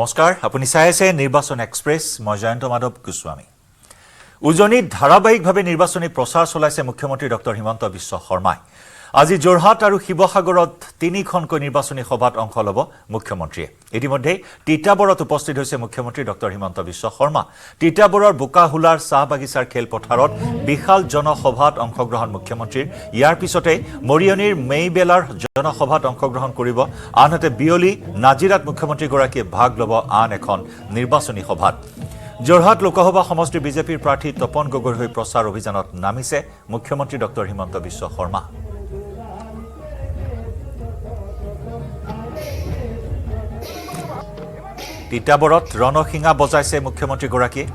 নমস্কাৰ আপুনি চাই আছে নিৰ্বাচন এক্সপ্ৰেছ মই জয়ন্ত মাধৱ গোস্বামী উজনিত ধাৰাবাহিকভাৱে নিৰ্বাচনী প্ৰচাৰ চলাইছে মুখ্যমন্ত্ৰী ডক্টৰ হিমন্ত বিশ্ব শৰ্মাই আজি জোৰহাট আৰু শিৱসাগৰত তিনিখনকৈ নিৰ্বাচনী সভাত অংশ ল'ব মুখ্যমন্ত্ৰীয়ে ইতিমধ্যে তিতাবৰত উপস্থিত হৈছে মুখ্যমন্ত্ৰী ডক্টৰ হিমন্ত বিশ্ব শৰ্মা তিতাবৰৰ বোকাহুলাৰ চাহ বাগিচাৰ খেলপথাৰত বিশাল জনসভাত অংশগ্ৰহণ মুখ্যমন্ত্ৰীৰ ইয়াৰ পিছতে মৰিয়নিৰ মেইবেলাৰ জনসভাত অংশগ্ৰহণ কৰিব আনহাতে বিয়লি নাজিৰাত মুখ্যমন্ত্ৰী গৰাকীয়ে ভাগ ল'ব আন এখন নিৰ্বাচনী সভাত জোৰহাট লোকসভা সমষ্টি বিজেপিৰ প্ৰাৰ্থী তপন গগৈৰ হৈ প্ৰচাৰ অভিযানত নামিছে মুখ্যমন্ত্ৰী ডক্টৰ হিমন্ত বিশ্ব শৰ্মা তিতাবৰত ৰণসিঙা বজাইছে মুখ্যমন্ত্ৰী গৰাকীয়ে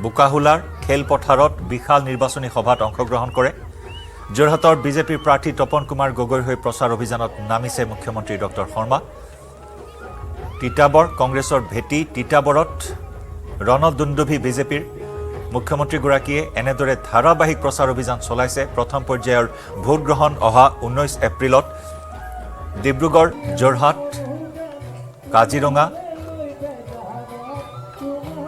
বোকাহুলাৰ খেলপথাৰত বিশাল নিৰ্বাচনী সভাত অংশগ্ৰহণ কৰে জোৰহাটৰ বিজেপিৰ প্ৰাৰ্থী তপন কুমাৰ গগৈৰ হৈ প্ৰচাৰ অভিযানত নামিছে মুখ্যমন্ত্ৰী ডক্টৰ শৰ্মা তিতাবৰ কংগ্ৰেছৰ ভেটি তিতাবৰত ৰণদুন্দুভি বিজেপিৰ মুখ্যমন্ত্ৰী গৰাকীয়ে এনেদৰে ধাৰাবাহিক প্ৰচাৰ অভিযান চলাইছে প্ৰথম পৰ্যায়ৰ ভোট গ্ৰহণ অহা 19 এপ্ৰিলত ডিব্ৰুগড় জোৰহাট কাজিৰঙা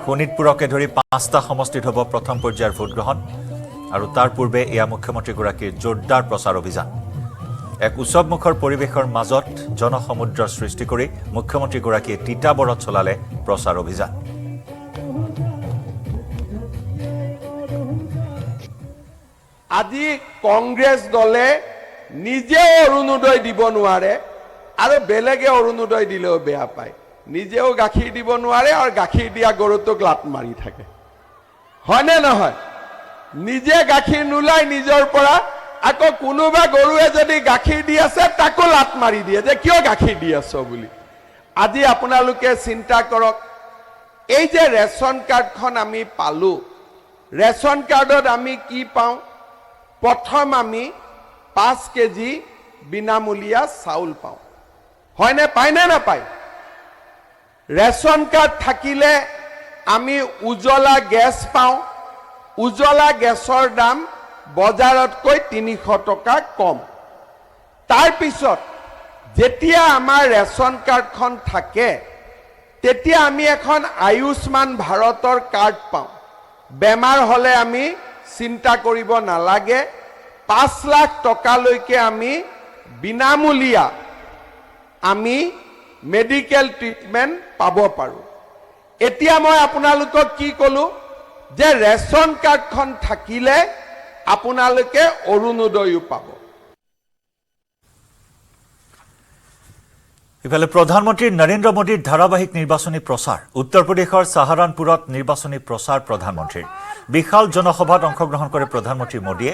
শোণিতপুৰকে ধৰি 5টা সমষ্টিত হ'ব প্ৰথম পৰ্যায়ৰ ভোট গ্ৰহণ আৰু তাৰ পূৰ্বে এয়া মুখ্যমন্ত্ৰী গৰাকীৰ জোৰদাৰ প্ৰচাৰ অভিযান এক উৎসৱমুখৰ পৰিৱেশৰ মাজত জনসমুদ্ৰৰ সৃষ্টি কৰি মুখ্যমন্ত্ৰী গৰাকীয়ে তিতাবৰত চলালে প্ৰচাৰ অভিযান আজি কংগ্ৰেছ দলে নিজে অৰুণোদয় দিব নোৱাৰে আৰু বেলেগে অৰুণোদয় দিলেও বেয়া পায় নিজেও গাখীৰ দিব নোৱাৰে আৰু গাখীৰ দিয়া গৰুটোক লাত মাৰি থাকে হয়নে নহয় নিজে গাখীৰ নোলাই নিজৰ পৰা আকৌ কোনোবা গৰুৱে যদি গাখীৰ দি আছে তাকো লাত মাৰি দিয়ে যে কিয় গাখীৰ দি আছ বুলি আজি আপোনালোকে চিন্তা কৰক এই যে ৰেচন কাৰ্ডখন আমি পালো ৰেচন কাৰ্ডত আমি কি পাওঁ প্ৰথম আমি 5 কেজি বিনামূলীয়া চাউল পাওঁ হয়নে পায়নে নাপায় ৰেচন কাৰ্ড থাকিলে আমি উজ্বলা গেছ পাওঁ উজ্বলা গেছৰ দাম বজাৰতকৈ 300 টকা কম তাৰ পিছত যেতিয়া আমাৰ ৰেচন কাৰ্ডখন থাকে তেতিয়া আমি এখন আয়ুষ্মান ভাৰতৰ কাৰ্ড পাওঁ বেমাৰ হলে আমি চিন্তা কৰিব নালাগে 5 লাখ টকালৈকে আমি বিনামূলীয়া আমি মেডিকেল ট্ৰিটমেন্ট পাব পাৰো এতিয়া মই আপোনালোকক কি কলো যে ৰেচন কাৰ্ডখন থাকিলে আপোনালোকে অৰুণোদয়ও পাব ইফালে প্ৰধানমন্ত্ৰী নৰেন্দ্ৰ মোদীৰ ধাৰাবাহিক নিৰ্বাচনী প্ৰচাৰ উত্তৰ প্ৰদেশৰ সাহাৰানপুৰত নিৰ্বাচনী প্ৰচাৰ প্ৰধানমন্ত্ৰীৰ বিশাল জনসভাত অংশগ্ৰহণ কৰে প্ৰধানমন্ত্ৰী মোদীয়ে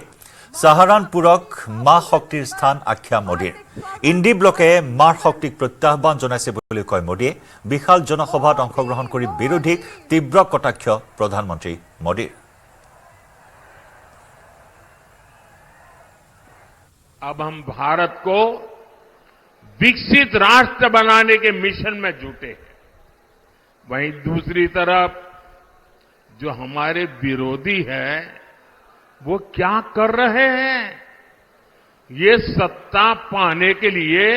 সাহাৰানপুৰক মা শক্তিৰ স্থান আখ্যা মোদীৰ ইণ্ডি ব্লকে মা শক্তিক প্ৰত্যাহ্বান জনাইছে বুলি কয় মোদীয়ে বিশাল জনসভাত অংশগ্ৰহণ কৰি বিৰোধীক তীব্ৰ কটাক্ষ প্ৰধানমন্ত্ৰী মোদীৰ अब हम भारत को विकसित राष्ट्र बनाने के मिशन में जुटे हैं वहीं दूसरी तरफ जो हमारे विरोधी हैं वो क्या कर रहे हैं ये सत्ता पाने के लिए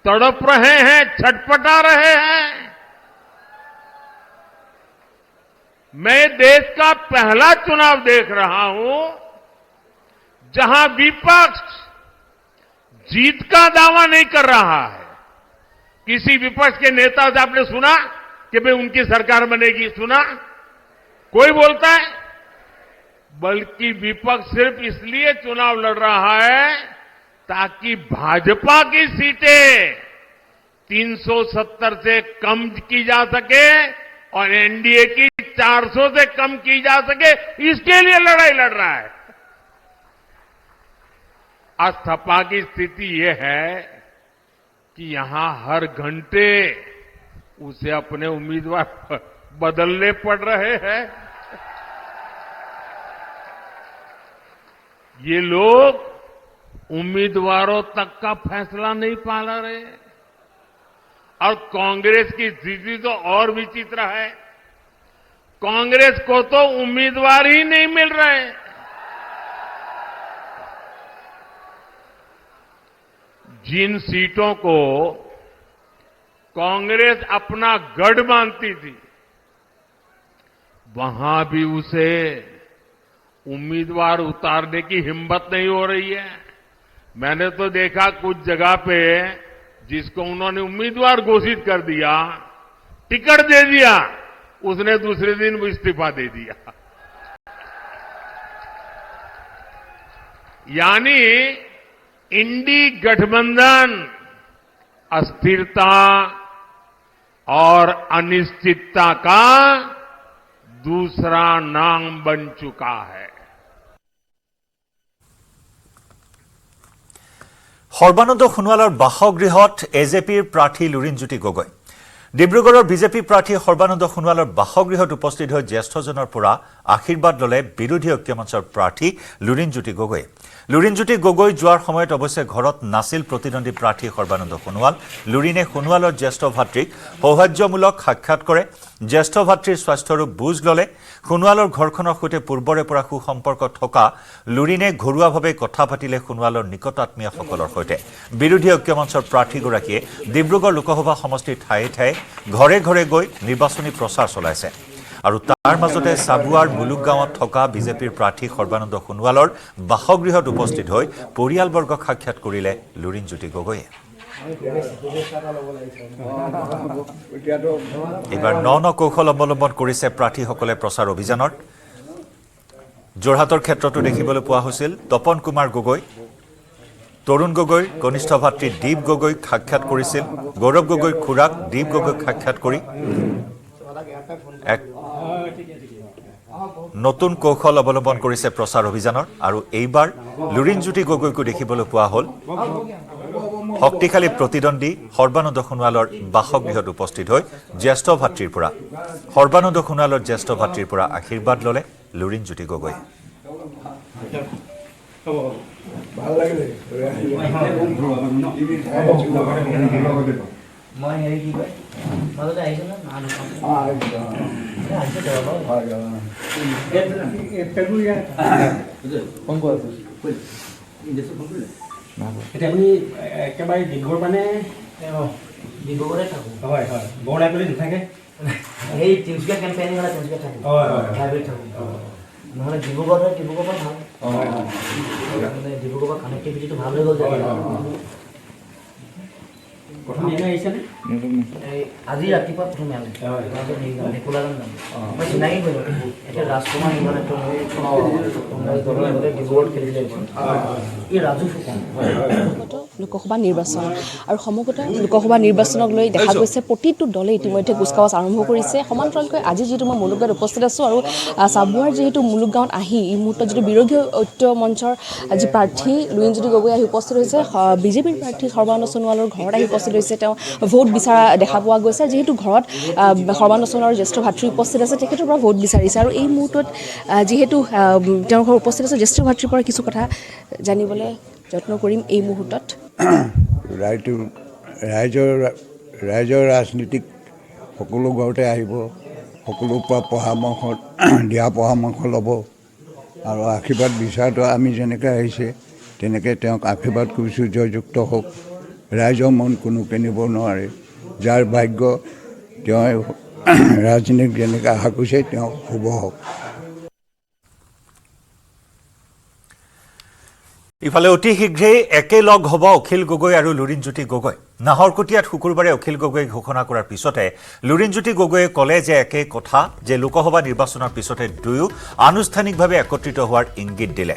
तड़प रहे हैं छटपटा रहे हैं मैं देश का पहला चुनाव देख रहा हूं जहां विपक्ष जीत का दावा नहीं कर रहा है किसी विपक्ष के नेता से आपने सुना कि भाई उनकी सरकार बनेगी सुना कोई बोलता है बल्कि विपक्ष सिर्फ इसलिए चुनाव लड़ रहा है ताकि भाजपा की सीटें 370 से कम की जा सके और एनडीए की 400 से कम की जा सके इसके लिए लड़ाई लड़ रहा है आज सपा की स्थिति यह है कि यहां हर घंटे उसे अपने उम्मीदवार बदलने पड़ रहे हैं ये लोग उम्मीदवारों तक का फैसला नहीं पाला रहे और कांग्रेस की स्थिति तो और विचित्र है कांग्रेस को तो उम्मीदवार ही नहीं मिल रहे जिन सीटों को कांग्रेस अपना गढ़ मानती थी, वहां भी उसे उम्मीदवार उतारने की हिम्मत नहीं हो रही है। मैंने तो देखा कुछ जगह पे जिसको उन्होंने उम्मीदवार घोषित कर दिया, टिकट दे दिया, उसने दूसरे दिन इस्तीफा दे दिया। यानी इंडी गठबंधन अस्थिरता और अनिश्चितता का दूसरा नाम बन चुका है। সৰ্বানন্দ সোণোৱালৰ বাসগৃহত এজেপিৰ প্ৰাৰ্থী লুৰিণজ্যোতি গগৈ। ডিব্ৰুগড়ৰ বিজেপি প্ৰাৰ্থী সৰ্বানন্দ সোণোৱালৰ বাসগৃহত উপস্থিত হৈ জ্যেষ্ঠজনৰ পৰা আশীৰ্বাদ ললে বিৰোধী ঐক্যমঞ্চৰ প্ৰাৰ্থী লুৰিণজ্যোতি গগৈ। লুৰিণজ্যোতি গগৈ যোৱাৰ সময়ত অৱশ্যে ঘৰত নাছিল প্ৰতিদ্বন্দ্বী প্ৰাৰ্থী সৰ্বানন্দ সোণোৱাল। লুৰিণে সোণোৱালৰ জ্যেষ্ঠ ভাতৃক সৌহাৰ্যমূলক সাক্ষাৎ কৰে। জ্যেষ্ঠ ভাতৃৰ স্বাস্থ্যৰো বুজ ললে। সোণোৱালৰ ঘৰখনৰ সৈতে পূৰ্বৰে পৰা সুসম্পৰ্ক থকা লুৰিণে ঘৰুৱাভাৱে কথা পাতিলে সোণোৱালৰ নিকট আত্মীয়সকলৰ সৈতে। বিৰোধী ঐক্যমঞ্চৰ প্ৰাৰ্থীগৰাকীয়ে ডিব্ৰুগড় লোকসভা সমষ্টিৰ ঠায়ে ঠায়ে ঘৰে ঘৰে গৈ নিৰ্বাচনী প্ৰচাৰ চলাইছে। আৰু তাৰ মাজতে চাবুৱাৰ মুলুক গাঁৱত থকা বিজেপিৰ প্ৰাৰ্থী সৰ্বানন্দ সোণোৱালৰ বাসগৃহত উপস্থিত হৈ পৰিয়ালবৰ্গক সাক্ষাৎ কৰিলে লুৰিণজ্যোতি গগৈয়ে। এইবাৰ ন কৌশল অৱলম্বন কৰিছে প্ৰাৰ্থীসকলে প্ৰচাৰ অভিযানত। যোৰহাটৰ ক্ষেত্ৰতো দেখিবলৈ পোৱা হৈছিল তপন কুমাৰ গগৈ, তৰুণ গগৈৰ কনিষ্ঠ ভাতৃ দীপ গগৈক সাক্ষাৎ কৰিছিল। গৌৰৱ গগৈৰ খুৰাক দীপ গগৈক সাক্ষাৎ কৰি এক নতুন কৌশল অৱলম্বন কৰিছে প্ৰচাৰ অভিযানৰ। আৰু এইবাৰ লুৰিণজ্যোতি গগৈকো দেখিবলৈ পোৱা হ'ল শক্তিশালী প্ৰতিদ্বন্দ্বী সৰ্বানন্দ সোণোৱালৰ বাসগৃহত উপস্থিত হৈ সৰ্বানন্দ সোণোৱালৰ জ্যেষ্ঠ ভাতৃৰ পৰা আশীৰ্বাদ ললে লুৰিণজ্যোতি গগৈয়ে। আপুনি একেবাৰে ডিব্ৰুগড় মানে ডিব্ৰুগড়ে থাকোঁ। হয় হয় বৰলাই বুলি নাথাকে এই তিনিচুকীয়া কেম্পেইনিং হ'লে তিনিচুকীয়া থাকোঁ, লাইব্ৰেৰীত থাকোঁ। নহ'লে ডিব্ৰুগড় হয়, ডিব্ৰুগড়ৰ পৰা ভাল মানে ডিব্ৰুগড়ৰ পৰা কানেক্টিভিটিটো ভাল হৈ গ'ল যে। প্ৰথম এনে আহিছেনে? এই আজি ৰাতিপুৱা প্ৰথমে আনে নেকুলাগান যাম, মই চিনাকি কৰিলোঁ। এতিয়া ৰাজকুমাৰ নিৰ্মাণেতো ডিব্ৰুগড়ত খেলিলে এই ৰাজু ফুকন লোকসভা নিৰ্বাচন আৰু সমগ্ৰ লোকসভা নিৰ্বাচনক লৈ দেখা গৈছে প্ৰতিটো দলে ইতিমধ্যে কুচকাৱাজ আৰম্ভ কৰিছে। সমান্তৰালকৈ আজি যিহেতু মই মুলুক গাঁৱত উপস্থিত আছোঁ আৰু চাবুৱাৰ যিহেতু মুলুক গাঁৱত আহি এই মুহূৰ্তত যিটো বিৰোধী ঐক্য মঞ্চৰ যি প্ৰাৰ্থী লুৰিণজ্যোতি গগৈ আহি উপস্থিত হৈছে, বিজেপিৰ প্ৰাৰ্থী সৰ্বানন্দ সোণোৱালৰ ঘৰত আহি উপস্থিত হৈছে। তেওঁ ভোট বিচৰা দেখা পোৱা গৈছে। যিহেতু ঘৰত সৰ্বানন্দ সোণোৱালৰ জ্যেষ্ঠ ভাতৃ উপস্থিত আছে, তেখেতৰ পৰা ভোট বিচাৰিছে। আৰু এই মুহূৰ্তত যিহেতু তেওঁৰ ঘৰত উপস্থিত আছে, জ্যেষ্ঠ ভাতৃৰ পৰা কিছু কথা জানিবলৈ যত্ন কৰিম এই মুহূৰ্তত। ৰাইজৰ ৰাজনীতিক সকলো ঘৰতে আহিব, সকলোৰ পৰা পৰামৰ্শ ল'ব আৰু আশীৰ্বাদ বিচৰাটো আমি যেনেকৈ আহিছে তেনেকৈ তেওঁক আশীৰ্বাদ কৰিছোঁ। জয়যুক্ত হওক। ৰাইজৰ মন কোনো কিনিব নোৱাৰে। যাৰ ভাগ্য তেওঁ ৰাজনীতিক যেনেকৈ আশা কৰিছে তেওঁ শুভ হওক। ইফালে অতি শীঘ্ৰেই একেলগ হ'ব অখিল গগৈ আৰু লুৰিণজ্যোতি গগৈ। নাহৰকটীয়াত শুকুৰবাৰে অখিল গগৈক ঘোষণা কৰাৰ পিছতে লুৰিণজ্যোতি গগৈয়ে ক'লে যে একে কথা যে লোকসভা নিৰ্বাচনৰ পিছতে দুয়ো আনুষ্ঠানিকভাৱে একত্ৰিত হোৱাৰ ইংগিত দিলে।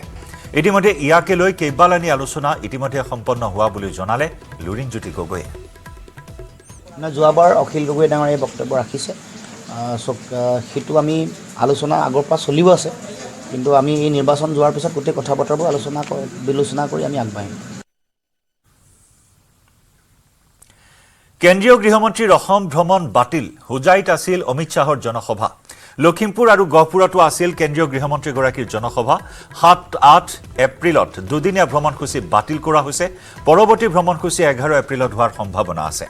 ইতিমধ্যে ইয়াকে লৈ কেইবালানি আলোচনা ইতিমধ্যে সম্পন্ন হোৱা বুলি জনালে লুৰিণজ্যোতি গগৈয়ে। যোৱাবাৰ অখিল গগৈ ডাঙৰীয়ে বক্তব্য ৰাখিছে, সেইটো আমি আলোচনা আগৰ পৰা চলিও আছে। কিন্তু আমি এই নিৰ্বাচন যোৱাৰ পিছত গোটেই কথা বতৰাবোৰ বিলোচনা কৰি আমি আগবাঢ়িম। কেন্দ্ৰীয় গৃহমন্ত্ৰীৰ অসম ভ্ৰমণ বাতিল। হোজাইত আছিল অমিত শ্বাহৰ জনসভা। লখিমপুৰ আৰু গহপুৰতো আছিল কেন্দ্ৰীয় গৃহমন্ত্ৰীগৰাকীৰ জনসভা। ৭-৮ এপ্ৰিলত দুদিনীয়া ভ্ৰমণসূচী বাতিল কৰা হৈছে। পৰৱৰ্তী ভ্ৰমণসূচী 11 এপ্ৰিলত হোৱাৰ সম্ভাৱনা আছে।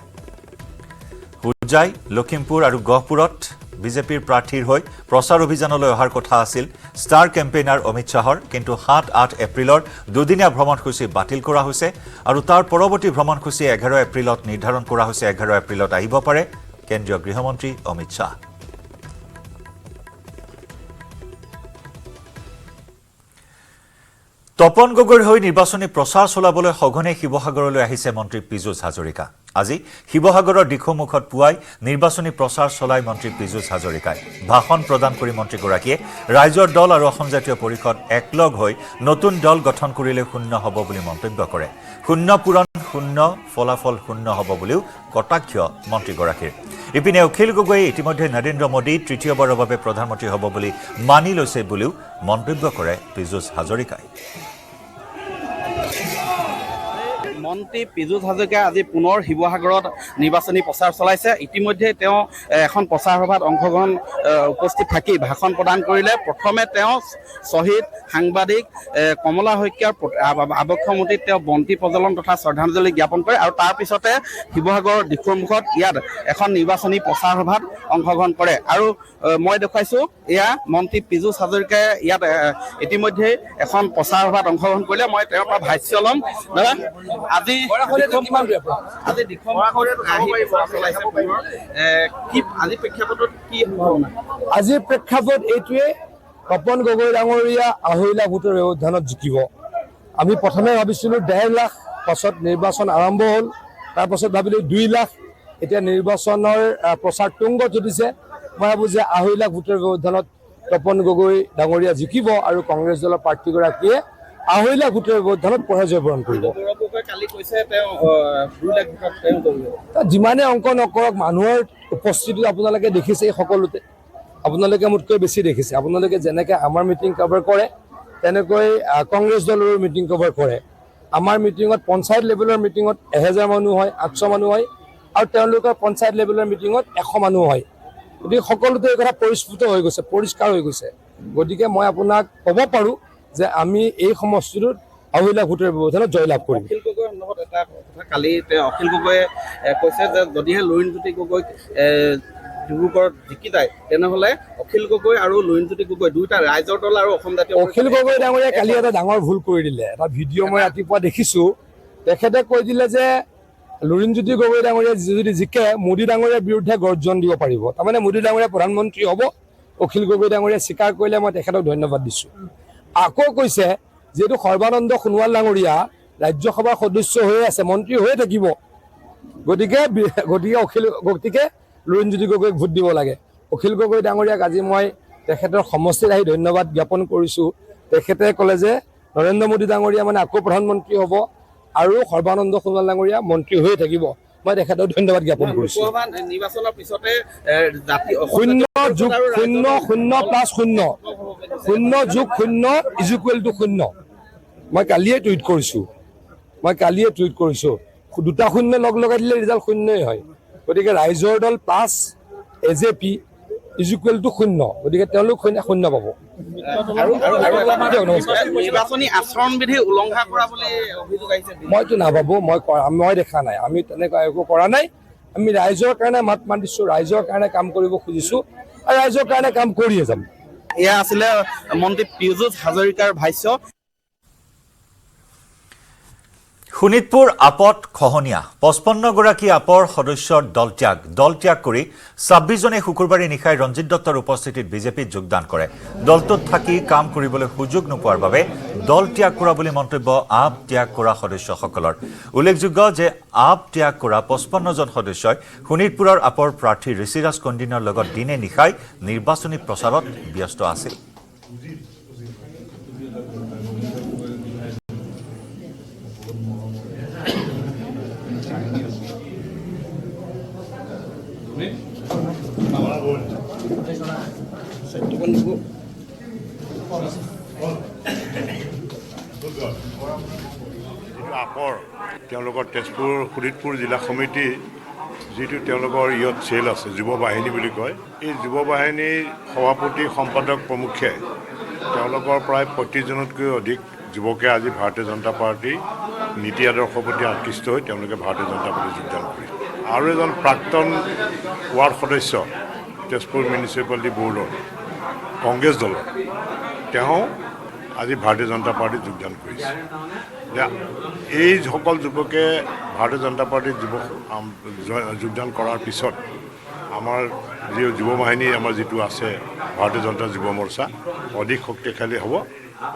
হোজাই, লখিমপুৰ আৰু গহপুৰত বিজেপিৰ প্ৰাৰ্থীৰ হৈ প্ৰচাৰ অভিযানলৈ অহাৰ কথা আছিল ষ্টাৰ কেম্পেইনাৰ অমিত শ্বাহৰ, কিন্তু ৭-৮ এপ্ৰিলৰ দুদিনীয়া ভ্ৰমণসূচী বাতিল কৰা হৈছে আৰু তাৰ পৰৱৰ্তী ভ্ৰমণসূচী 11 এপ্ৰিলত নিৰ্ধাৰণ কৰা হৈছে। 11 এপ্ৰিলত আহিব পাৰে কেন্দ্ৰীয় গৃহমন্ত্ৰী অমিত শ্বাহ। তপন গগৈৰ হৈ নিৰ্বাচনী প্ৰচাৰ চলাবলৈ সঘনে শিৱসাগৰলৈ আহিছে মন্ত্ৰী পীযুষ হাজৰিকা। আজি শিৱসাগৰৰ দিখৌমুখত পুৱাই নিৰ্বাচনী প্ৰচাৰ চলাই মন্ত্ৰী পীযুষ হাজৰিকাই ভাষণ প্ৰদান কৰি মন্ত্ৰীগৰাকীয়ে ৰাইজৰ দল আৰু অসম জাতীয় পৰিষদ একলগ হৈ নতুন দল গঠন কৰিলে শূন্য হ'ব বুলি মন্তব্য কৰে। শূন্য পূৰণ শূন্য, ফলাফল শূন্য হ'ব বুলিও কটাক্ষ মন্ত্ৰীগৰাকীৰ। ইপিনে অখিল গগৈয়ে ইতিমধ্যে নৰেন্দ্ৰ মোদী তৃতীয়বাৰৰ বাবে প্ৰধানমন্ত্ৰী হ'ব বুলি মানি লৈছে বুলিও মন্তব্য কৰে পীযুষ হাজৰিকাই। মন্ত্ৰী পীযুষ হাজৰিকাই আজি পুনৰ শিৱসাগৰত নিৰ্বাচনী প্ৰচাৰ চলাইছে। ইতিমধ্যে তেওঁ এখন প্ৰচাৰ সভাত অংশগ্ৰহণ উপস্থিত থাকি ভাষণ প্ৰদান কৰিলে। প্ৰথমে তেওঁ শ্বহীদ সাংবাদিক কমলা শইকীয়াৰ আৱক্ষ মূৰ্তিত তেওঁ বন্তি প্ৰজ্বলন তথা শ্ৰদ্ধাঞ্জলি জ্ঞাপন কৰে আৰু তাৰ পিছতে শিৱসাগৰৰ দিখৌমুখত ইয়াত এখন নিৰ্বাচনী প্ৰচাৰ সভাত অংশগ্ৰহণ কৰে। আৰু মই দেখুৱাইছোঁ এয়া মন্ত্ৰী পীযুষ হাজৰিকাই ইয়াত ইতিমধ্যে এখন প্ৰচাৰ সভাত অংশগ্ৰহণ কৰিলে। মই তেওঁৰ পৰা ভাষ্য ল'ম। দাদা, আজি আজিৰ প্ৰেক্ষাপট এইটোৱে, তপন গগৈ ডাঙৰীয়া 2.5 লাখ ভোটৰ ব্যৱধানত জিকিব। আমি প্ৰথমে ভাবিছিলোঁ 1.5 লাখ, পাছত নিৰ্বাচন আৰম্ভ হ'ল, তাৰপাছত ভাবিলোঁ 2 লাখ। এতিয়া নিৰ্বাচনৰ প্ৰচাৰ তুংগত উঠিছে। মই ভাবোঁ যে 2.5 লাখ ভোটৰ ব্যৱধানত তপন গগৈ ডাঙৰীয়া জিকিব আৰু কংগ্ৰেছ দলৰ প্ৰাৰ্থীগৰাকীয়ে 2.5 লাখ ভোটৰ ব্যৱধানত পৰাজয় বৰণ কৰিব। যিমানে অংক নকৰক, মানুহৰ উপস্থিতি আপোনালোকে দেখিছে সকলোতে। আপোনালোকে মোতকৈ বেছি দেখিছে। আপোনালোকে যেনেকৈ আমাৰ মিটিং কভাৰ কৰে তেনেকৈ কংগ্ৰেছ দলৰো মিটিং কভাৰ কৰে। আমাৰ মিটিঙত পঞ্চায়ত লেভেলৰ মিটিঙত 1000 মানুহ হয়, 800 মানুহ হয় আৰু তেওঁলোকৰ পঞ্চায়ত লেভেলৰ মিটিঙত 100 মানুহ হয়। গতিকে সকলোতে এই কথা পৰিস্ফুট হৈ গৈছে, পৰিষ্কাৰ হৈ গৈছে। গতিকে মই আপোনাক ক'ব পাৰোঁ যে আমি এই সমষ্টিটোত 2.5 লাখ ভোটৰ ব্যৱধানত জয়লাভ কৰিম। অখিল গগৈৰ লগত এটা কথা কালি অখিল গগৈয়ে কৈছে যে যদিহে লুৰিণজ্যোতি গগৈক ডিব্ৰুগড়ত জিকি যায় তেনেহ'লে অখিল গগৈ আৰু লুৰিণজ্যোতি গগৈ দুয়োটা ৰাইজৰ দল আৰু অসম জাতীয় অখিল গগৈ ডাঙৰীয়াই কালি এটা ডাঙৰ ভুল কৰি দিলে। এটা ভিডিঅ' মই ৰাতিপুৱা দেখিছোঁ। তেখেতে কৈ দিলে যে লুৰিণজ্যোতি গগৈ ডাঙৰীয়া যদি জিকে মোদী ডাঙৰীয়াৰ বিৰুদ্ধে গৰ্জন দিব পাৰিব। তাৰমানে মোদী ডাঙৰীয়া প্ৰধানমন্ত্ৰী হ'ব। অখিল গগৈ ডাঙৰীয়াই স্বীকাৰ কৰিলে, মই তেখেতক ধন্যবাদ দিছোঁ। আকৌ কৈছে যিহেতু সৰ্বানন্দ সোণোৱাল ডাঙৰীয়া ৰাজ্যসভাৰ সদস্য হৈ আছে, মন্ত্ৰী হৈয়ে থাকিব, গতিকে লুৰিণজ্যোতি গগৈক ভোট দিব লাগে। অখিল গগৈ ডাঙৰীয়াক আজি মই তেখেতৰ সমষ্টিত আহি ধন্যবাদ জ্ঞাপন কৰিছোঁ। তেখেতে ক'লে যে নৰেন্দ্ৰ মোদী ডাঙৰীয়া মানে আকৌ প্ৰধানমন্ত্ৰী হ'ব আৰু সৰ্বানন্দ সোণোৱাল ডাঙৰীয়া মন্ত্ৰী হৈয়ে থাকিব। মই তেখেতক ধন্যবাদ জ্ঞাপন কৰিছোঁ। নিৰ্বাচনৰ পিছতে 0+0+0 মই কালিয়ে টুইট কৰিছোঁ। 2টা শূন্য লগ লগাই দিলে ৰিজাল্ট শূন্যই হয়। গতিকে ৰাইজৰ দল প্লাছ AJP =0। গতিকে তেওঁলোক শূন্য পাব। নিৰ্বাচনী আচৰণবিধি উলংঘা কৰা বুলি অভিযোগ আহিছে। মইতো নাভাবোঁ, মই দেখা নাই। আমি তেনেকুৱা একো কৰা নাই। আমি ৰাইজৰ কাৰণে মাত মাতিছোঁ, ৰাইজৰ কাৰণে কাম কৰিব খুজিছোঁ আৰু ৰাইজৰ কাৰণে কাম কৰিয়ে যাম। এয়া আছিলে মন্ত্ৰী পীযুষ হাজৰিকাৰ ভাষ্য। শোণিতপুৰ আপত খহনীয়া। 55গৰাকী আপৰ সদস্যৰ দল ত্যাগ কৰি 26জনে শুকুৰবাৰে নিশাই ৰঞ্জিত দত্তৰ উপস্থিতিত বিজেপিত যোগদান কৰে। দলটোত থাকি কাম কৰিবলৈ সুযোগ নোপোৱাৰ বাবে দল ত্যাগ কৰা বুলি মন্তব্য আপ ত্যাগ কৰা সদস্যসকলৰ। উল্লেখযোগ্য যে আপ ত্যাগ কৰা 55জন সদস্যই শোণিতপুৰৰ আপৰ প্ৰাৰ্থী ঋষিৰাজ কন্দিনৰ লগত দিনে নিশাই নিৰ্বাচনী প্ৰচাৰত ব্যস্ত আছিল। আপৰ তেওঁলোকৰ তেজপুৰ শোণিতপুৰ জিলা সমিতি যিটো তেওঁলোকৰ ইয়ত চেল আছে, যুৱ বাহিনী বুলি কয়, এই যুৱ বাহিনীৰ সভাপতি সম্পাদক প্ৰমুখ্যে তেওঁলোকৰ প্ৰায় 35জনতকৈ অধিক যুৱকে আজি ভাৰতীয় জনতা পাৰ্টীৰ নীতি আদৰ্শৰ প্ৰতি আকৃষ্ট হৈ তেওঁলোকে ভাৰতীয় জনতা পাৰ্টীত যোগদান কৰে। আৰু এজন প্ৰাক্তন ৱাৰ্ড সদস্য তেজপুৰ মিউনিচিপালিটি বৰ্ডৰ কংগ্ৰেছ দলৰ তেওঁ আজি ভাৰতীয় জনতা পাৰ্টীত যোগদান কৰিছে। এই সকল যুৱকে ভাৰতীয় জনতা পাৰ্টীত যোগদান কৰাৰ পিছত আমাৰ যি যুৱ বাহিনী আমাৰ যিটো আছে ভাৰতীয় জনতা যুৱ মৰ্চা অধিক শক্তিশালী হ'ব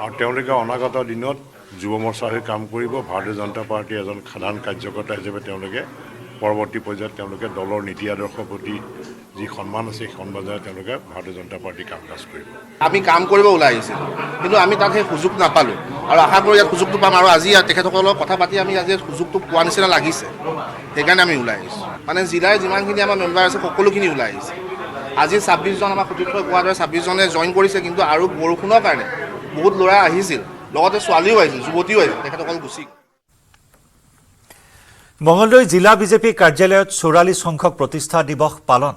আৰু তেওঁলোকে অনাগত দিনত যুৱ মৰ্চা হৈ কাম কৰিব। ভাৰতীয় জনতা পাৰ্টীৰ এজন সাধাৰণ কাৰ্যকৰ্তা হিচাপে তেওঁলোকে পৰৱৰ্তী পৰ্যায়ত তেওঁলোকে দলৰ নীতি আদৰ্শৰ প্ৰতি যি সন্মান আছে সেই সন্মানেৰে তেওঁলোকে ভাৰতীয় জনতা পাৰ্টী কাম কাজ কৰিব। আমি কাম কৰিব ওলাই আহিছিলোঁ, কিন্তু আমি তাত সেই সুযোগ নাপালোঁ আৰু আশা কৰোঁ ইয়াত সুযোগটো পাম আৰু আজি তেখেতসকলৰ লগত কথা পাতি আমি আজি সুযোগটো পোৱা নিচিনা লাগিছে, সেইকাৰণে আমি ওলাই আহিছোঁ। মানে জিলাৰ যিমানখিনি আমাৰ মেম্বাৰ আছে সকলোখিনি ওলাই আহিছে। আজি 26জন আমাৰ সতীৰ্থই কোৱাৰ দৰে 26জনে জইন কৰিছে, কিন্তু আৰু বৰষুণৰ কাৰণে বহুত ল'ৰা আহিছিল, লগতে ছোৱালীও আহিছিল, যুৱতীও আহিছিল, তেখেতসকল গুচি মঙলদৈ জিলা বিজেপি কাৰ্যালয়ত 44 সংখ্যক প্ৰতিষ্ঠা দিৱস পালন।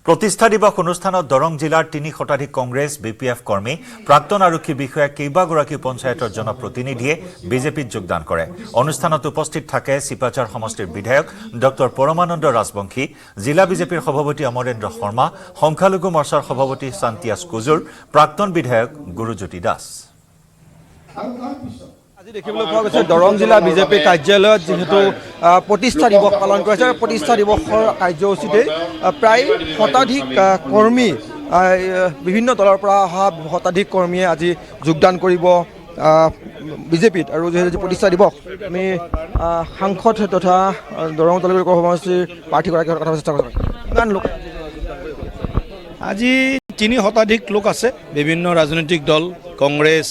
প্ৰতিষ্ঠা দিৱস অনুষ্ঠানত দৰং জিলাৰ 3 শতাধিক কংগ্ৰেছ BPF কৰ্মী, প্ৰাক্তন আৰক্ষী বিষয়া, কেইবাগৰাকী পঞ্চায়তৰ জনপ্ৰতিনিধিয়ে বিজেপিত যোগদান কৰে। অনুষ্ঠানত উপস্থিত থাকে চিপাঝাৰ সমষ্টিৰ বিধায়ক ডক্টৰ পৰমানন্দ ৰাজবংশী, জিলা বিজেপিৰ সভাপতি অমৰেন্দ্ৰ শৰ্মা, সংখ্যালঘু মৰ্চাৰ সভাপতি শান্তিয়াছ কুজুৰ, প্ৰাক্তন বিধায়ক গুৰুজ্যোতি দাস। আজি দেখিবলৈ পোৱা গৈছে দৰং জিলা বিজেপি কাৰ্যালয়ত যিহেতু প্ৰতিষ্ঠা দিৱস পালন কৰা হৈছে। প্ৰতিষ্ঠা দিৱসৰ কাৰ্যসূচীতে প্ৰায় শতাধিক কৰ্মী, বিভিন্ন দলৰ পৰা অহা শতাধিক কৰ্মীয়ে আজি যোগদান কৰিব বিজেপিত। আৰু যিহেতু প্ৰতিষ্ঠা দিৱস, আমি সাংসদ তথা দৰং দলৰ সমষ্টিৰ প্ৰাৰ্থীগৰাকীৰ কথা চেষ্টা কৰিম। কিমান লোক আজি 3 শতাধিক লোক আছে, বিভিন্ন ৰাজনৈতিক দল, কংগ্ৰেছ,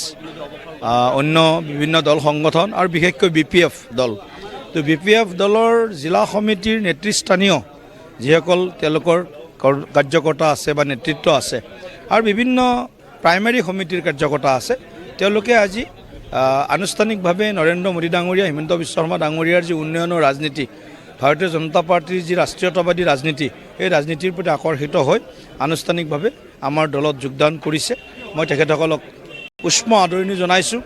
অন্য বিভিন্ন দল সংগঠন আৰু বিশেষকৈ BPF দল। তো BPF দলৰ জিলা সমিতিৰ নেতৃস্থানীয় যিসকল তেওঁলোকৰ কাৰ্যকৰ্তা আছে বা নেতৃত্ব আছে আৰু বিভিন্ন প্ৰাইমেৰী সমিতিৰ কাৰ্যকৰ্তা আছে, তেওঁলোকে আজি আনুষ্ঠানিকভাৱে নৰেন্দ্ৰ মোদী ডাঙৰীয়া, হিমন্ত বিশ্ব শৰ্মা ডাঙৰীয়াৰ যি উন্নয়নৰ ৰাজনীতি, ভাৰতীয় জনতা পাৰ্টীৰ যি ৰাষ্ট্ৰীয়তাবাদী ৰাজনীতি, এই ৰাজনীতিৰ প্ৰতি আকৰ্ষিত হৈ আনুষ্ঠানিকভাৱে আমাৰ দলত যোগদান কৰিছে। মই তেখেতসকলক উষ্ম আদৰণি জনাইছোঁ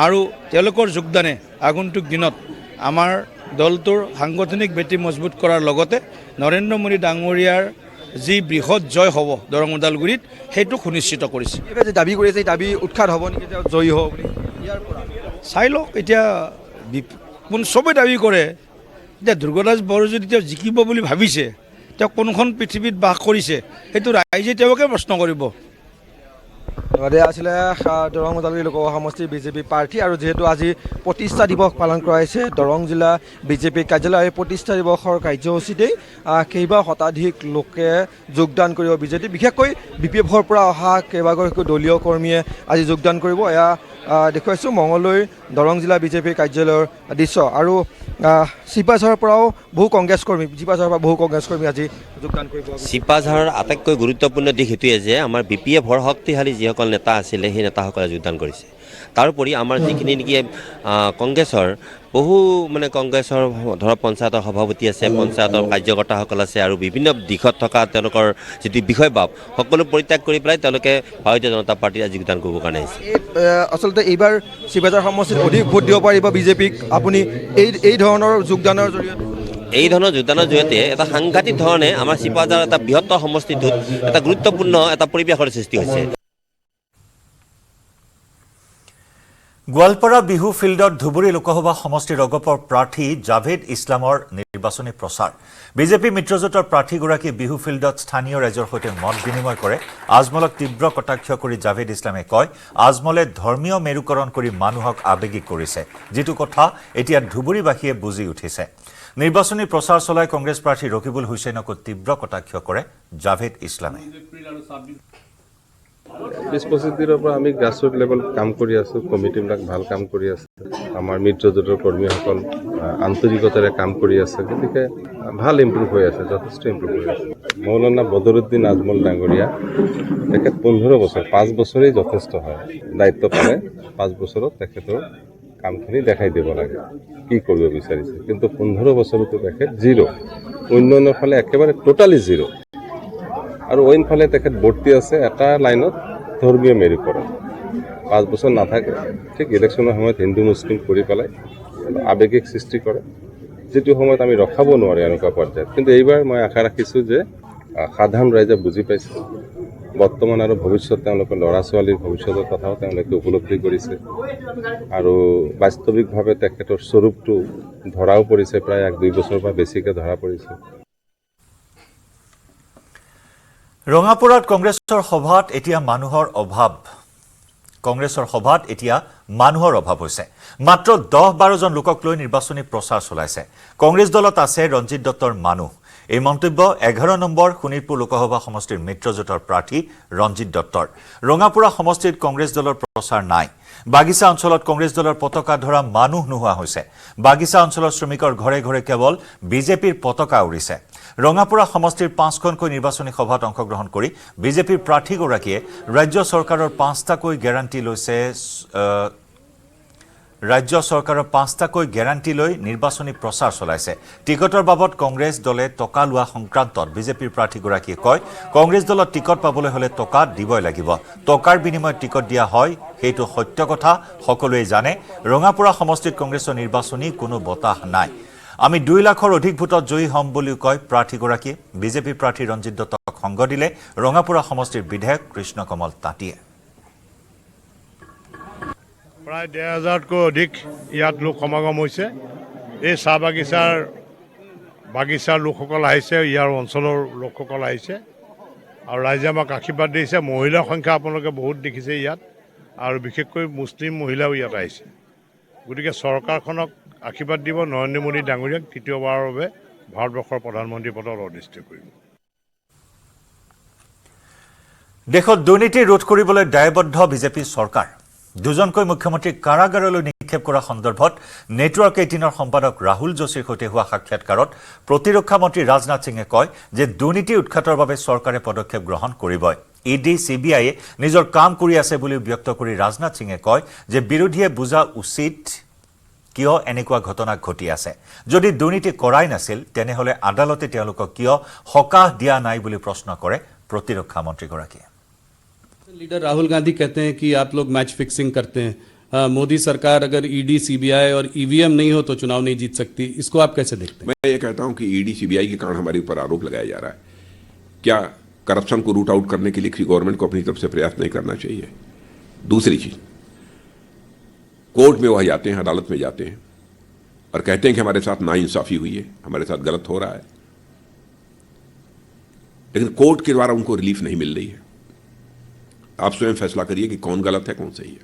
আৰু তেওঁলোকৰ যোগদানে আগন্তুক দিনত আমাৰ দলটোৰ সাংগঠনিক ভেটি মজবুত কৰাৰ লগতে নৰেন্দ্ৰ মোদী ডাঙৰীয়াৰ যি বৃহৎ জয় হ'ব দৰং ওদালগুৰিত, সেইটো সুনিশ্চিত কৰিছে। দাবী কৰিছে, দাবী উৎখাত হ'ব নেকি জয়ী হ'ব বুলি? ইয়াৰ পৰা চাই লওক, এতিয়া চবেই দাবী কৰে। এতিয়া দুৰ্গাদাস বড়ো যদি তেওঁ জিকিব বুলি ভাবিছে, তেওঁ কোনখন পৃথিৱীত বাস কৰিছে, সেইটো ৰাইজে তেওঁকে প্ৰশ্ন কৰিব। আছিলে দৰং ওদালগুৰি লোকসভা সমষ্টিৰ বিজেপি প্ৰাৰ্থী। আৰু যিহেতু আজি প্ৰতিষ্ঠা দিৱস পালন কৰা হৈছে দৰং জিলা বিজেপি কাৰ্যালয়, এই প্ৰতিষ্ঠা দিৱসৰ কাৰ্যসূচীতেই কেইবা শতাধিক লোকে যোগদান কৰিব বিজেপি, বিশেষকৈ BPFৰ পৰা অহা কেইবাগৰাকী দলীয় কৰ্মীয়ে আজি যোগদান কৰিব। এয়া দেখুৱাইছোঁ মঙলদৈ দৰং জিলা বিজেপি কাৰ্যালয়ৰ দৃশ্য। আৰু চিপাঝাৰৰ পৰাও বহু কংগ্ৰেছ কৰ্মী আজি যোগদান কৰিব। চিপাঝাৰৰ আটাইতকৈ গুৰুত্বপূৰ্ণ দিশ সেইটোৱে যে আমাৰ BPFৰ শক্তিশালী যিসকল নেতা আছিলে সেই নেতাসকলে যোগদান কৰিছে। তাৰোপৰি আমাৰ যিখিনি নেকি কংগ্ৰেছৰ কংগ্ৰেছৰ ধৰক পঞ্চায়তৰ সভাপতি আছে, পঞ্চায়তৰ কাৰ্যকৰ্তাসকল আছে আৰু বিভিন্ন দিশত থকা তেওঁলোকৰ যিটো বিষয়বাব সকলো পৰিত্যাগ কৰি পেলাই তেওঁলোকে ভাৰতীয় জনতা পাৰ্টীত যোগদান কৰিবৰ কাৰণে আহিছে। আচলতে এইবাৰ চিপাঝাৰ সমষ্টিত অধিক ভোট দিব পাৰিব বিজেপিক আপুনি এই ধৰণৰ যোগদানৰ জৰিয়তে? এই ধৰণৰ যোগদানৰ জৰিয়তে এটা সাংঘাতিক ধৰণে আমাৰ চিপাঝাৰ এটা বৃহত্তৰ সমষ্টিটোত এটা গুৰুত্বপূৰ্ণ এটা পৰিৱেশৰ সৃষ্টি হৈছে। গোৱালপাৰা বিহু ফিল্ডত ধুবুৰী লোকসভা সমষ্টিৰ অগপৰ প্ৰাৰ্থী জাভেদ ইছলামৰ নিৰ্বাচনী প্ৰচাৰ। বিজেপি মিত্ৰজোঁটৰ প্ৰাৰ্থীগৰাকী বিহু ফিল্ডত স্থানীয় ৰাইজৰ সৈতে মত বিনিময় কৰে। আজমলক তীব্ৰ কটাক্ষ কৰি জাভেদ ইছলামে কয়, আজমলে ধৰ্মীয় মেৰুকৰণ কৰি মানুহক আৱেগিক কৰিছে, যিটো কথা এতিয়া ধুবুৰীবাসীয়ে বুজি উঠিছে। নিৰ্বাচনী প্ৰচাৰ চলাই কংগ্ৰেছ প্ৰাৰ্থী ৰকিবুল হুছেইনকো তীব্ৰ কটাক্ষ কৰে জাভেদ ইছলামে। 20-25 দিনৰ পৰা আমি গ্ৰাছৰুট লেভেল কাম কৰি আছোঁ, কমিটিবিলাক ভাল কাম কৰি আছে, আমাৰ মিত্ৰজোঁটৰ কৰ্মীসকল আন্তৰিকতাৰে কাম কৰি আছে, গতিকে ভাল ইম্প্ৰুভ হৈ আছে, যথেষ্ট ইম্প্ৰুভ হৈ আছে। মৌলানা বদৰুদ্দিন আজমল ডাঙৰীয়া তেখেত 15 বছৰ, 5 বছৰেই যথেষ্ট হয়, দায়িত্ব পালে 5 বছৰত তেখেতৰ কামখিনি দেখাই দিব লাগে কি কৰিব বিচাৰিছে, কিন্তু 15 বছৰতো তেখেত জিৰ', উন্নয়নৰ ফালে একেবাৰে টোটালি জিৰ'। আৰু অইনফালে তেখেত ভৰ্তি আছে এটা লাইনত ধৰ্মীয় মেৰুকৰণ, 5 বছৰ নাথাকে, ঠিক ইলেকশ্যনৰ সময়ত হিন্দু মুছলিম কৰি পেলাই আৱেগিক সৃষ্টি কৰে, যিটো সময়ত আমি ৰখাব নোৱাৰোঁ এনেকুৱা পৰ্যায়ত। কিন্তু এইবাৰ মই আশা ৰাখিছোঁ যে সাধাৰণ ৰাইজে বুজি পাইছে বৰ্তমান আৰু ভৱিষ্যত তেওঁলোকৰ ল'ৰা ছোৱালীৰ ভৱিষ্যতৰ কথাও তেওঁলোকে উপলব্ধি কৰিছে আৰু বাস্তৱিকভাৱে তেখেতৰ স্বৰূপটো ধৰাও পৰিছে প্ৰায় 1-2 বছৰৰ পৰা বেছিকৈ ধৰা পৰিছে ৰঙাপুৰত কংগ্ৰেছৰ সভাত এতিয়া মানুহৰ অভাৱ হৈছে মাত্ৰ 10-12 জন লোকক লৈ নিৰ্বাচনী প্ৰচাৰ চলাইছে কংগ্ৰেছ দলত আছে ৰঞ্জিত দত্তৰ মানুহ এই মন্তব্য 11 নম্বৰ শোণিতপুৰ লোকসভা সমষ্টিৰ মিত্ৰজোঁটৰ প্ৰাৰ্থী ৰঞ্জিত দত্তৰ ৰঙাপুৰা সমষ্টিত কংগ্ৰেছ দলৰ প্ৰচাৰ নাই বাগিচা অঞ্চলত কংগ্ৰেছ দলৰ পতাকা ধৰা মানুহ নোহোৱা হৈছে বাগিচা অঞ্চলৰ শ্ৰমিকৰ ঘৰে ঘৰে কেৱল বিজেপিৰ পতাকা উৰিছে ৰঙাপুৰা সমষ্টিৰ 5খনকৈ নিৰ্বাচনী সভাত অংশগ্ৰহণ কৰি বিজেপিৰ প্ৰাৰ্থীগৰাকীয়ে ৰাজ্য চৰকাৰৰ 5টাকৈ গ্যাৰাণ্টি লৈ নিৰ্বাচনী প্ৰচাৰ চলাইছে টিকটৰ বাবদ কংগ্ৰেছ দলে টকা লোৱা সংক্ৰান্তত বিজেপিৰ প্ৰাৰ্থীগৰাকীয়ে কয় কংগ্ৰেছ দলত টিকট পাবলৈ হলে টকা দিবই লাগিব টকাৰ বিনিময়ত টিকট দিয়া হয় সেইটো সত্য কথা সকলোৱে জানে ৰঙাপুৰা সমষ্টিত কংগ্ৰেছৰ নিৰ্বাচনী কোনো বতাহ নাই আমি 2 লাখৰ অধিক ভোটত জয়ী হ'ম বুলি কয় প্ৰাৰ্থীগৰাকীয়ে বিজেপি প্ৰাৰ্থী ৰঞ্জিত দত্তক সংগ দিলে ৰঙাপুৰা সমষ্টিৰ বিধায়ক কৃষ্ণ কমল তাঁতীয়ে প্ৰায় 10,000তকৈ অধিক ইয়াত লোক সমাগম হৈছে এই চাহ বাগিচাৰ লোকসকল আহিছে ইয়াৰ অঞ্চলৰ লোকসকল আহিছে আৰু ৰাইজে আমাক আশীৰ্বাদ দিছে মহিলাৰ সংখ্যা আপোনালোকে বহুত দেখিছে ইয়াত আৰু বিশেষকৈ মুছলিম মহিলাও ইয়াত আহিছে গতিকে চৰকাৰখনক আশীৰ্বাদ দিব নৰেন্দ্ৰ মোদী ডাঙৰীয়াক তৃতীয়বাৰৰ বাবে ভাৰতবৰ্ষৰ প্ৰধানমন্ত্ৰী পদত অধিষ্ঠিত কৰিব দেশত দুৰ্নীতি ৰোধ কৰিবলৈ দায়বদ্ধ বিজেপি চৰকাৰ দুজনকৈ মুখ্যমন্ত্ৰী কাৰাগাৰলৈ নিক্ষেপ কৰা সন্দৰ্ভত নেটৱৰ্ক 18ৰ সম্পাদক ৰাহুল যোশীৰ সৈতে হোৱা সাক্ষাৎকাৰত প্ৰতিৰক্ষা মন্ত্ৰী ৰাজনাথ সিঙে কয় যে দুৰ্নীতি উৎখাতৰ বাবে চৰকাৰে পদক্ষেপ গ্ৰহণ কৰিবই ইডি সিবিআইয়ে নিজৰ কাম কৰি আছে বুলি ব্যক্ত কৰি ৰাজনাথ সিঙে কয় যে বিৰোধীয়ে বুজা উচিত কিয় এনেকুৱা ঘটনা ঘটি আছে যদি দুৰ্নীতি কৰাই নাছিল তেনেহলে আদালতে তেওঁলোকক কিয় হকাহ দিয়া নাই বুলি প্ৰশ্ন কৰে প্ৰতিৰক্ষা মন্ত্ৰীগৰাকীয়ে लीडर राहुल गांधी कहते हैं कि आप लोग मैच फिक्सिंग करते हैं मोदी सरकार अगर ईडी सीबीआई और ईवीएम नहीं हो तो चुनाव नहीं जीत सकती इसको आप कैसे देखते हैं मैं ये कहता हूं कि ईडी सीबीआई के कारण हमारे ऊपर आरोप लगाया जा रहा है क्या करप्शन को रूट आउट करने के लिए किसी गवर्नमेंट को अपनी तरफ से प्रयास नहीं करना चाहिए दूसरी चीज कोर्ट में वह जाते हैं अदालत में जाते हैं और कहते हैं कि हमारे साथ नाइंसाफी हुई है हमारे साथ गलत हो रहा है लेकिन कोर्ट के द्वारा उनको रिलीफ नहीं मिल रही है आप स्वयं फैसला करिए कि कौन गलत है कौन सही है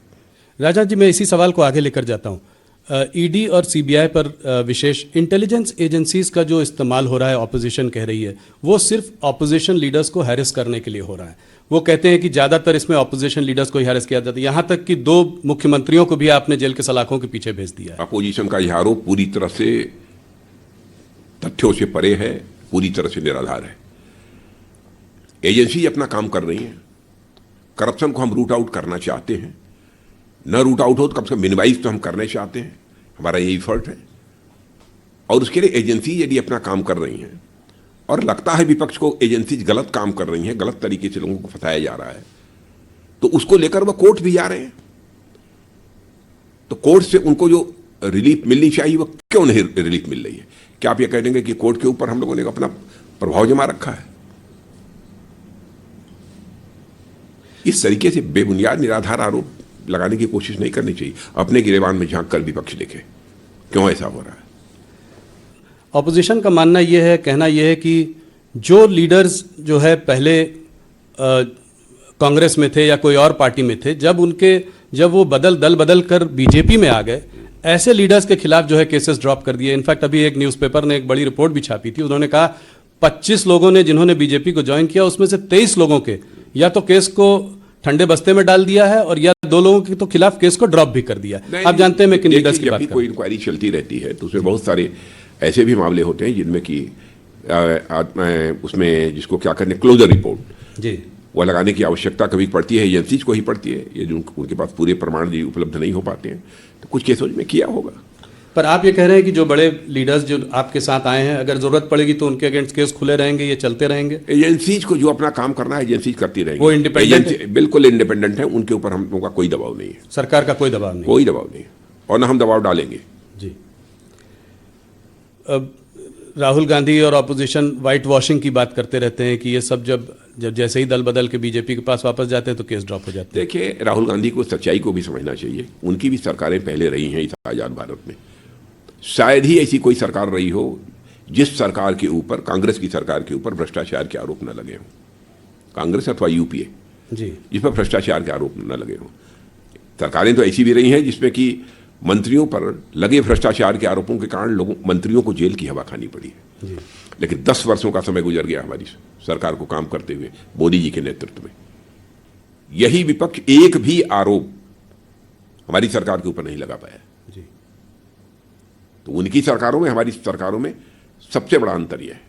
राजनाथ जी मैं इसी सवाल को आगे लेकर जाता हूं ईडी और सीबीआई पर विशेष इंटेलिजेंस एजेंसीज का जो इस्तेमाल हो रहा है ऑपोजिशन कह रही है वो सिर्फ ऑपोजिशन लीडर्स को हैरेस करने के लिए हो रहा है वो कहते हैं कि ज़्यादातर इसमें ऑपोजिशन लीडर्स को ही हैरेस किया जाता है यहाँ तक कि 2 मुख्यमंत्रियों को भी आपने जेल के सलाखों के पीछे भेज दिया है अपोजिशन का यह आरोप पूरी तरह से तथ्यों से परे है पूरी तरह से निराधार है एजेंसी अपना काम कर रही है करप्शन को हम रूट आउट करना चाहते हैं न रूट आउट हो तो कम से कम मिनिमाइज तो हम करना चाहते हैं हमारा यही एफर्ट है और उसके लिए एजेंसी यदि अपना काम कर रही हैं और लगता है विपक्ष को एजेंसी गलत काम कर रही हैं गलत तरीके से लोगों को फंसाया जा रहा है तो उसको लेकर वह कोर्ट भी जा रहे हैं तो कोर्ट से उनको जो रिलीफ मिलनी चाहिए वो क्यों नहीं रिलीफ मिल रही है क्या आप ये कह देंगे कि कोर्ट के ऊपर हम लोगों ने अपना प्रभाव जमा रखा है इस तरीके से बेबुनियाद निराधार आरोप लगाने की कोशिश नहीं करनी चाहिए अपने गिरेबान में झांक कर विपक्ष देखे क्यों ऐसा हो रहा है ऑपोजिशन का मानना यह है कहना यह है कि जो लीडर्स जो है पहले कांग्रेस में थे या कोई और पार्टी में थे जब वो दल बदल कर बीजेपी में आ गए ऐसे लीडर्स के खिलाफ जो है केसेस ड्रॉप कर दिए इनफैक्ट अभी एक न्यूज़पेपर ने एक बड़ी रिपोर्ट भी छापी थी उन्होंने कहा 25 लोगों ने जिन्होंने बीजेपी को ज्वाइन किया उसमें से 23 लोगों के या तो केस को ठंडे बस्ते में डाल दिया है और या 2 लोगों के तो खिलाफ केस को ड्रॉप भी कर दिया आप जानते हैं मैं किन लीडर्स की बात कर रहा हूं कोई इंक्वायरी चलती रहती है तो उसमें बहुत सारे ऐसे भी मामले होते हैं जिनमें कि उसमें जिसको क्या करने क्लोजर रिपोर्ट जी वह लगाने की आवश्यकता कभी पड़ती है एजेंसीज को ही पड़ती है ये जो उनके पास पूरे प्रमाण उपलब्ध नहीं हो पाते हैं तो कुछ केसों में किया होगा पर आप ये कह रहे हैं कि जो बड़े लीडर्स जो आपके साथ आए हैं अगर जरूरत पड़ेगी तो उनके अगेंस्ट केस खुले रहेंगे ये चलते रहेंगे एजेंसीज को जो अपना काम करना है एजेंसीज करती रहेंगी वो इंडिपेंडेंट बिल्कुल इंडिपेंडेंट है उनके ऊपर हम लोगों का कोई दबाव नहीं है सरकार का कोई दबाव नहीं और न हम दबाव डालेंगे जी राहुल गांधी और ऑपोजिशन वाइट वॉशिंग की बात करते रहते हैं कि ये सब जब जैसे ही दल बदल के बीजेपी के पास वापस जाते हैं तो केस ड्रॉप हो जाते हैं। देखिए, राहुल गांधी को सच्चाई को भी समझना चाहिए। उनकी भी सरकारें पहले रही हैं इस आज़ाद भारत में। शायद ही ऐसी कोई सरकार रही हो जिस सरकार के ऊपर, कांग्रेस की सरकार के ऊपर भ्रष्टाचार के आरोप न लगे हों। कांग्रेस अथवा यूपीए जी, जिस पर भ्रष्टाचार के आरोप न लगे हों। सरकारें तो ऐसी भी रही हैं जिसमें कि मंत्रियों पर लगे भ्रष्टाचार के आरोपों के कारण लोगों मंत्रियों को जेल की हवा खानी पड़ी है। जी। लेकिन 10 वर्षों का समय गुजर गया हमारी सरकार को काम करते हुए मोदी जी के नेतृत्व में। यही विपक्ष एक भी आरोप हमारी सरकार के ऊपर नहीं लगा पाया। जी। तो उनकी सरकारों में हमारी सरकारों में सबसे बड़ा अंतर यह है।